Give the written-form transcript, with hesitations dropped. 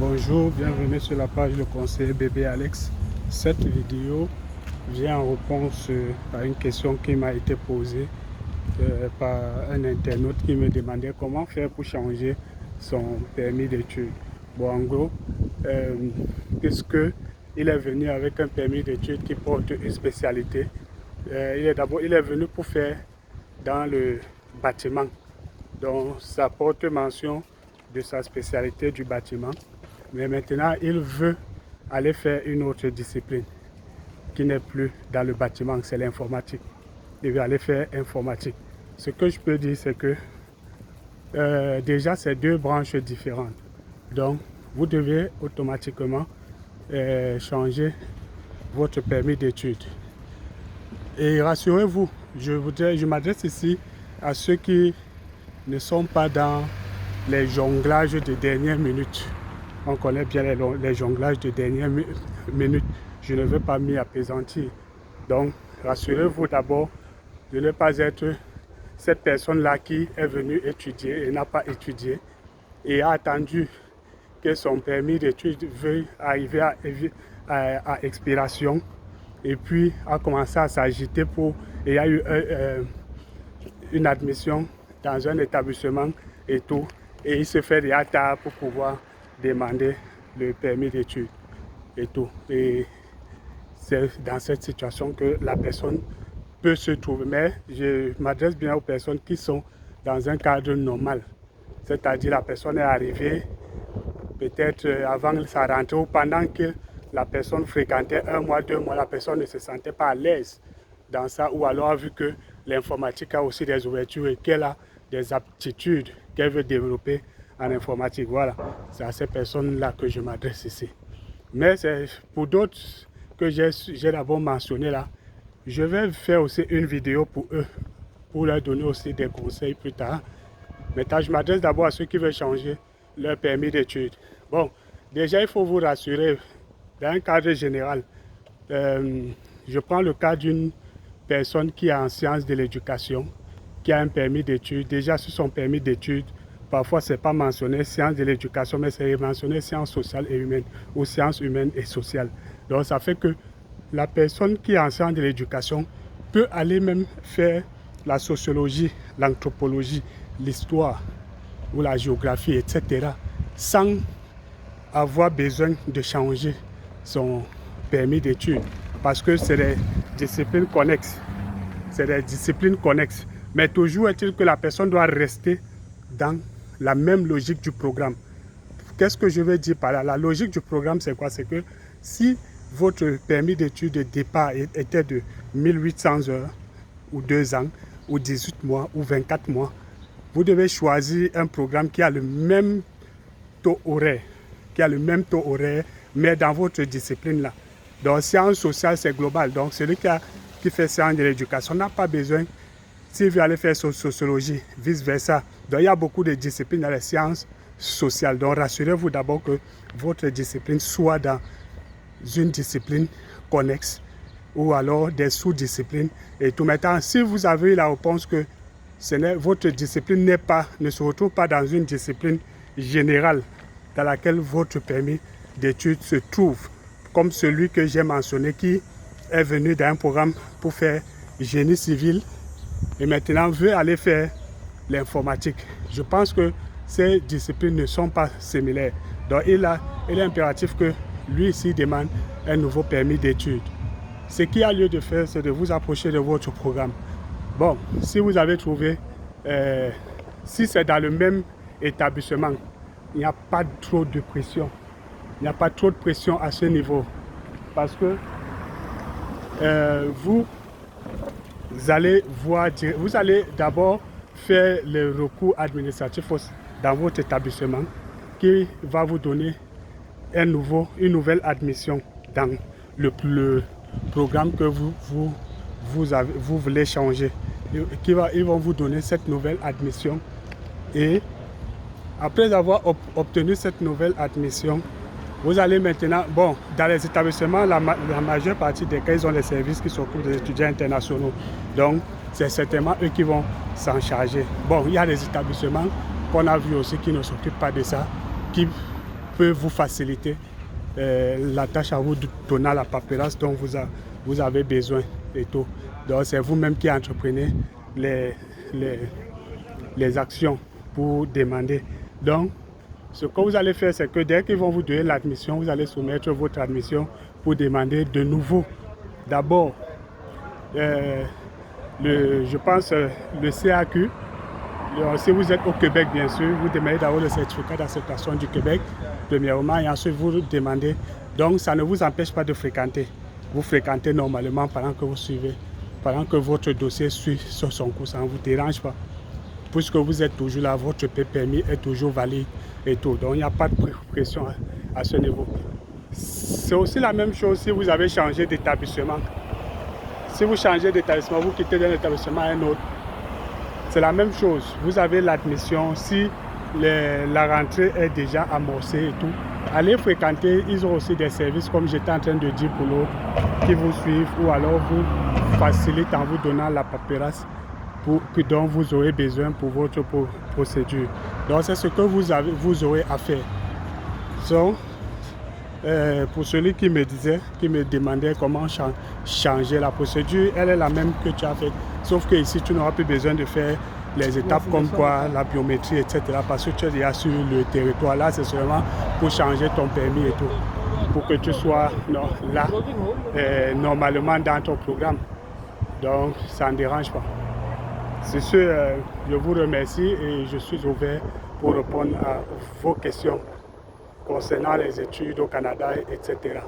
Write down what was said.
Bonjour, bienvenue sur la page Le Conseiller Bébé Alex. Cette vidéo vient en réponse à une question qui m'a été posée par un internaute qui me demandait comment faire pour changer son permis d'études. Bon, en gros, puisque il est venu avec un permis d'études qui porte une spécialité, il est venu pour faire dans le bâtiment. Donc, ça porte mention de sa spécialité du bâtiment. Mais maintenant, il veut aller faire une autre discipline qui n'est plus dans le bâtiment, c'est l'informatique. Il veut aller faire informatique. Ce que je peux dire, c'est que déjà, c'est deux branches différentes. Donc, vous devez automatiquement changer votre permis d'études. Et rassurez-vous, je m'adresse ici à ceux qui ne sont pas dans les jonglages de dernière minute. On connaît bien les jonglages de dernière minute. Je ne veux pas m'y apaisantir. Donc, rassurez-vous d'abord de ne pas être cette personne-là qui est venue étudier et n'a pas étudié et a attendu que son permis d'études veuille arriver à expiration et puis a commencé à s'agiter et a eu une admission dans un établissement et tout. Et il se fait déjà tard pour pouvoir demander le permis d'études et tout. Et c'est dans cette situation que la personne peut se trouver. Mais je m'adresse bien aux personnes qui sont dans un cadre normal. C'est-à-dire la personne est arrivée peut-être avant sa rentrée ou pendant que la personne fréquentait 1 mois, 2 mois, la personne ne se sentait pas à l'aise dans ça, ou alors a vu que l'informatique a aussi des ouvertures et qu'elle a des aptitudes qu'elle veut développer en informatique. Voilà, c'est à ces personnes-là que je m'adresse ici. Mais c'est pour d'autres que j'ai d'abord mentionné là, je vais faire aussi une vidéo pour eux, pour leur donner aussi des conseils plus tard. Maintenant, je m'adresse d'abord à ceux qui veulent changer leur permis d'études. Bon, déjà, il faut vous rassurer, dans un cadre général, je prends le cas d'une personne qui est en sciences de l'éducation, qui a un permis d'études. Déjà, sur son permis d'études, parfois, ce n'est pas mentionné sciences de l'éducation, mais c'est mentionné sciences sociales et humaines ou sciences humaines et sociales. Donc, ça fait que la personne qui est en sciences de l'éducation peut aller même faire la sociologie, l'anthropologie, l'histoire ou la géographie, etc., sans avoir besoin de changer son permis d'études. Parce que c'est des disciplines connexes. C'est des disciplines connexes. Mais toujours est-il que la personne doit rester dans la même logique du programme. Qu'est-ce que je veux dire par là? La logique du programme, c'est quoi? C'est que si votre permis d'études de départ était de 1800 heures, ou 2 ans, ou 18 mois, ou 24 mois, vous devez choisir un programme qui a le même taux horaire, mais dans votre discipline là. Donc, sciences sociales, c'est global. Donc, celui qui fait sciences de l'éducation n'a pas besoin, s'il veut aller faire sociologie, vice-versa. Donc, il y a beaucoup de disciplines dans les sciences sociales. Donc, rassurez-vous d'abord que votre discipline soit dans une discipline connexe ou alors des sous-disciplines et tout. Maintenant, si vous avez la réponse que votre discipline ne se retrouve pas dans une discipline générale dans laquelle votre permis d'études se trouve, comme celui que j'ai mentionné qui est venu dans un programme pour faire génie civil et maintenant veut aller faire l'informatique. Je pense que ces disciplines ne sont pas similaires. Donc il est impératif que lui ici demande un nouveau permis d'études. Ce qui a lieu de faire, c'est de vous approcher de votre programme. Bon, si vous avez trouvé, si c'est dans le même établissement, il n'y a pas trop de pression. Il n'y a pas trop de pression à ce niveau. Parce que vous allez d'abord faire le recours administratif dans votre établissement qui va vous donner une nouvelle admission dans le programme que vous voulez changer. Ils vont vous donner cette nouvelle admission et après avoir obtenu cette nouvelle admission, vous allez maintenant, bon, dans les établissements, la majeure partie des cas, ils ont les services qui s'occupent des étudiants internationaux. Donc, c'est certainement eux qui vont s'en charger. Bon, il y a des établissements qu'on a vu aussi qui ne s'occupent pas de ça, qui peut vous faciliter la tâche à vous donnant la paperasse dont vous avez besoin et tout. Donc c'est vous-même qui entreprenez les actions pour demander. Donc ce que vous allez faire, c'est que dès qu'ils vont vous donner l'admission, vous allez soumettre votre admission pour demander de nouveau. D'abord, je pense le CAQ. Si vous êtes au Québec, bien sûr, vous demandez d'abord le certificat d'acceptation du Québec, premièrement, et ensuite vous demandez. Donc, ça ne vous empêche pas de fréquenter. Vous fréquentez normalement pendant que vous suivez, pendant que votre dossier suit sur son cours, ça ne vous dérange pas. Puisque vous êtes toujours là, votre permis est toujours valide et tout. Donc, il n'y a pas de pression à ce niveau. C'est aussi la même chose si vous avez changé d'établissement. Si vous changez d'établissement, vous quittez d'un établissement à un autre. C'est la même chose. Vous avez l'admission. Si la rentrée est déjà amorcée et tout, allez fréquenter. Ils ont aussi des services, comme j'étais en train de dire pour l'autre, qui vous suivent ou alors vous facilitent en vous donnant la paperasse dont vous aurez besoin pour votre procédure. Donc c'est ce que vous aurez à faire. Donc, pour celui qui me demandait comment changer la procédure, elle est la même que tu as fait. Sauf que ici, tu n'auras plus besoin de faire les étapes comme quoi, la biométrie, etc. Parce que tu es déjà sur le territoire. Là, c'est seulement pour changer ton permis et tout. Pour que tu sois là, normalement dans ton programme. Donc, ça ne dérange pas. C'est ce, je vous remercie et je suis ouvert pour répondre à vos questions concernant les études au Canada, etc.